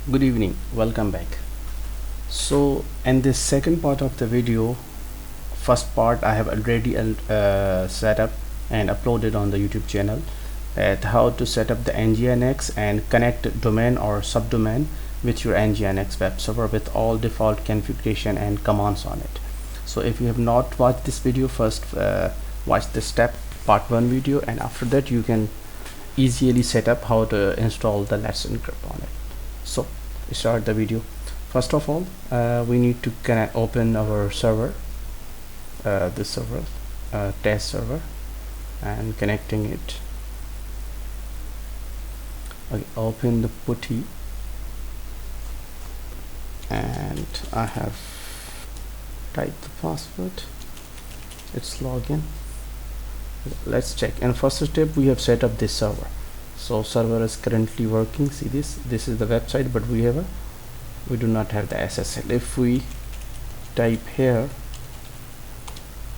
Good evening, welcome back. So in this second part of the video, first part I have already set up and uploaded on the YouTube channel at how to set up the Nginx and connect domain or subdomain with your Nginx web server with all default configuration and commands on it. So if you have not watched this video, first watch the step part 1 video, and after that you can easily set up how to install the Let's Encrypt on it. So start the video. First of all, we need to open our server, this server, test server, and connecting it. Okay, open the putty, and I have typed the password. It's login. Let's check. And first step, we have set up this server. So server is currently working. See this is the website, but we do not have the SSL. If we type here,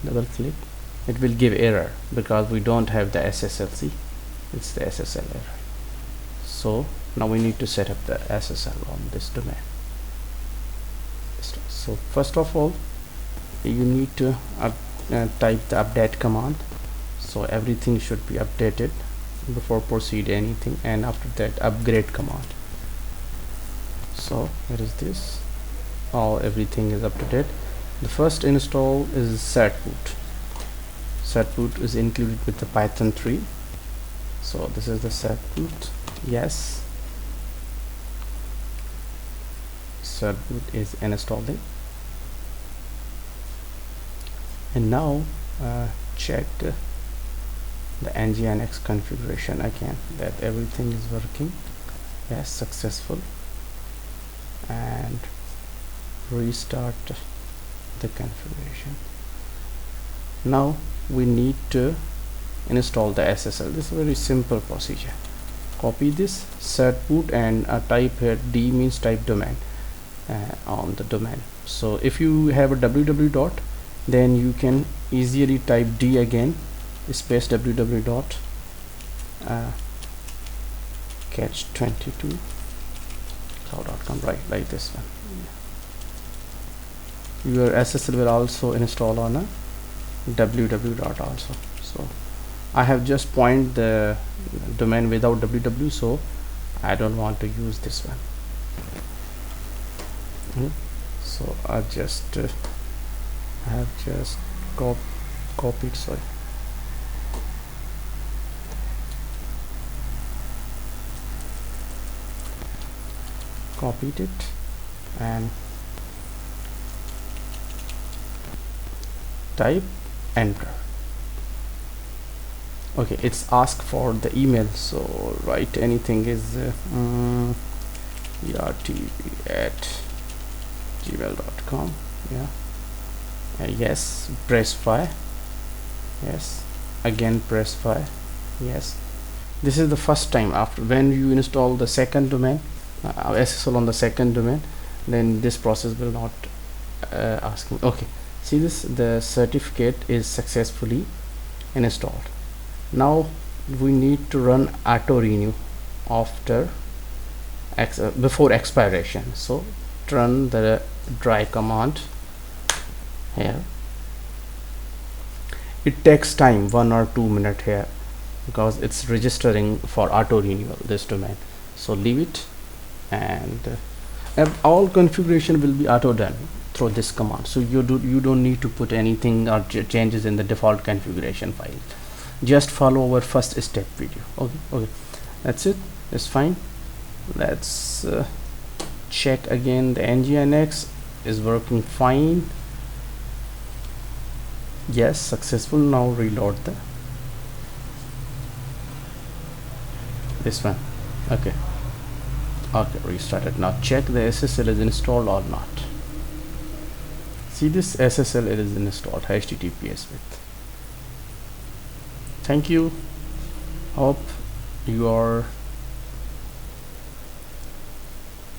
double click, it will give error because we don't have the SSL. See, it's the SSL error. So now we need to set up the SSL on this domain. So first of all, you need to type the update command, so everything should be updated before proceed anything, and after that upgrade command. So here is this, everything is up to date. The first install is Certbot. Certbot is included with the Python 3. So this is the Certbot. Yes, Certbot is installing. And now check the Nginx configuration again, that everything is working. Yes, successful. And restart the configuration. Now we need to install the SSL. This is a very simple procedure. Copy this certbot and type here D means type domain on the domain. So if you have a www dot, then you can easily type D again space www dot catch22 cloud.com, right, like this one. Your SSL will also install on a www dot also. So I have just point the domain without www, so I don't want to use this one. So I have just copied, sorry. Copied it and type enter. Okay, it's asked for the email, so write anything is ertv@gmail.com. yeah, yes, press file. Yes, again press file. Yes, this is the first time after when you install the second domain, SSL on the second domain, then this process will not ask me. Okay, see this, the certificate is successfully installed. Now we need to run auto renew after before expiration. So run the try command here. It takes time, 1 or 2 minutes here, because it's registering for auto renewal this domain. So leave it, and all configuration will be auto done through this command. So you don't need to put anything or changes in the default configuration file. Just follow our first step video. Okay, that's it. It's fine. Let's check again. The Nginx is working fine. Yes, successful. Now reload this one. Okay, restart it. Now check the SSL is installed or not. See this SSL, it is installed, HTTPS with. Thank you. Hope you are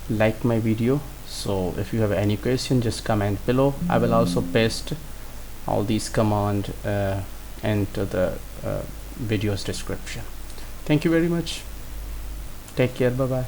like my video. So if you have any question, just comment below. I will also paste all these commands into the video's description. Thank you very much. Take care. Bye bye.